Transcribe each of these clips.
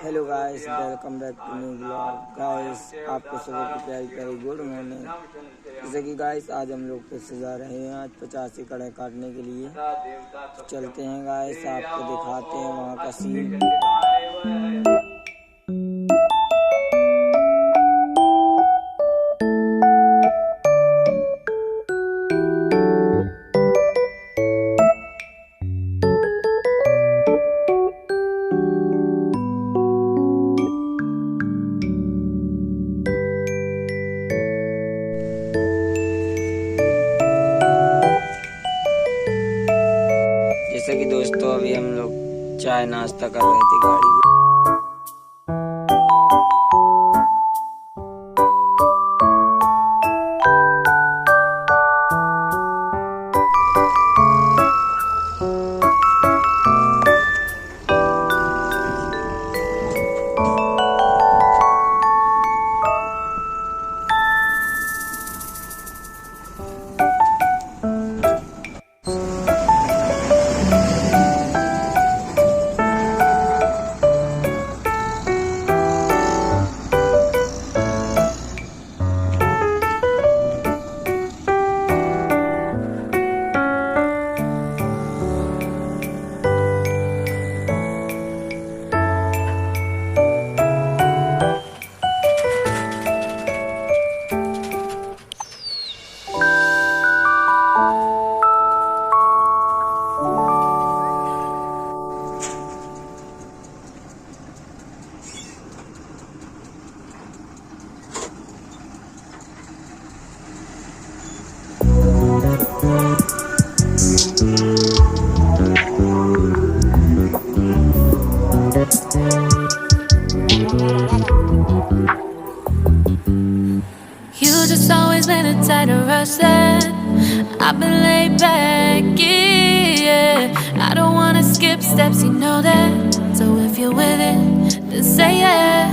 Hello guys, welcome back to new blog. Guys, आपको सभी की प्यारी प्यारी गुड मॉर्निंग। जैसे कि गाइस आज हम लोग फिर से जा रहे हैं आज 85 कड़े काटने के लिए। चलते हैं गाइस, आपको दिखाते हैं वहाँ का सीन। जैसे कि दोस्तों अभी हम लोग चाय नाश्ता कर रहे थे गाड़ी में। You just always been a type to rush that. I've been laid back, yeah. I don't wanna skip steps, you know that. So if you're with it, then say yeah.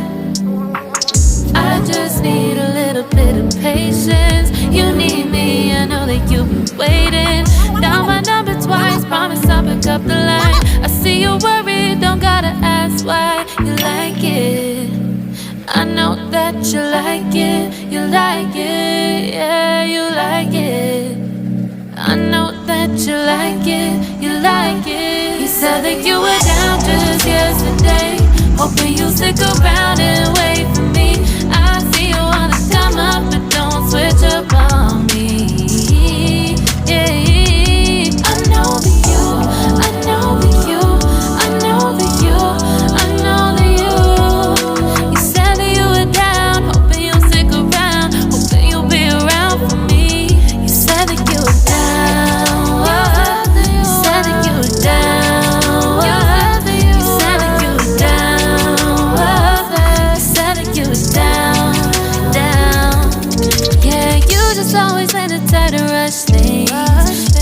I just need a little bit of patience. You need me, I know that you've been waiting. Down my number twice, promise I'll pick up the line. I see you worried, don't gotta ask why. You like it, I know that you like it. You like it, yeah, you like it. I know that you like it, you like it. You said that you were down just yesterday, hoping you'll stick around and wait for me. I see you wanna come up, but don't switch up on me. Yeah, I know that you, I know that you, I know that you, I know that you. You said that you were down, hoping you'll stick around, hoping you'll be around for me. You said that you were down, you said that you were down, you said that you were down, you said that you were down, down. Yeah, you just always been the type to rush things.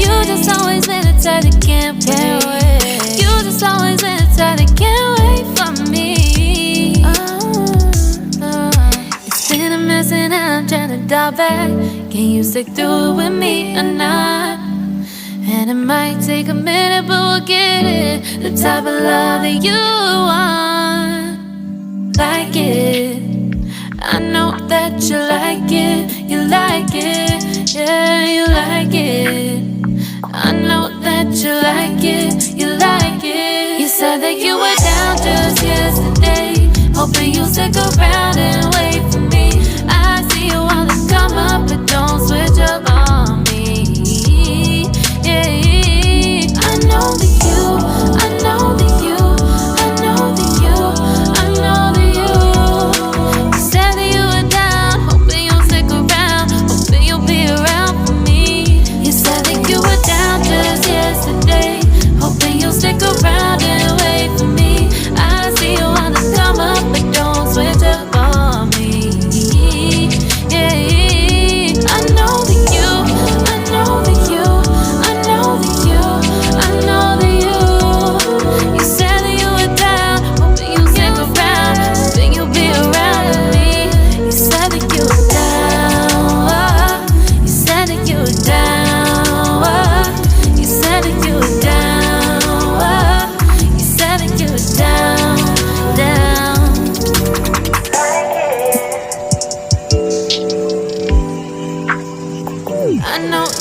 You just always been the type that can't wait. You just always been the type that can't wait for me. It's been a mess and I'm trying to dial back. Can you stick through it with me or not? And it might take a minute, but we'll get it. The type of love that you want, like it. I know that you like it, you like it, yeah, you like it. I know that you like it, you like it. You said that you were down just yesterday, hoping you'll stick around and wait for me. I see you wanna come up, but don't switch up on me. Yeah, I know that you, I know that you, I know that you, I know that you. You said that you were down, hoping you'll stick around, hoping you'll be around for me. You said that you were down just yesterday, hoping you'll stick around and wait for me.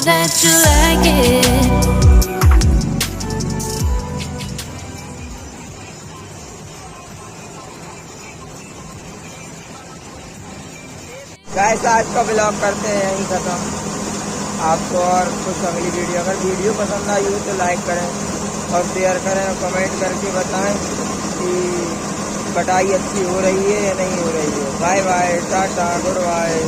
that you like it. Guys आज का blog करते हैं यहीं खत्म। आपको और कुछ अगली वीडियो, अगर वीडियो पसंद आई हो तो लाइक करें और शेयर करें और कमेंट करके बताएं कि कटाई अच्छी हो रही है या नहीं हो रही है। Bye bye, tata, good bye.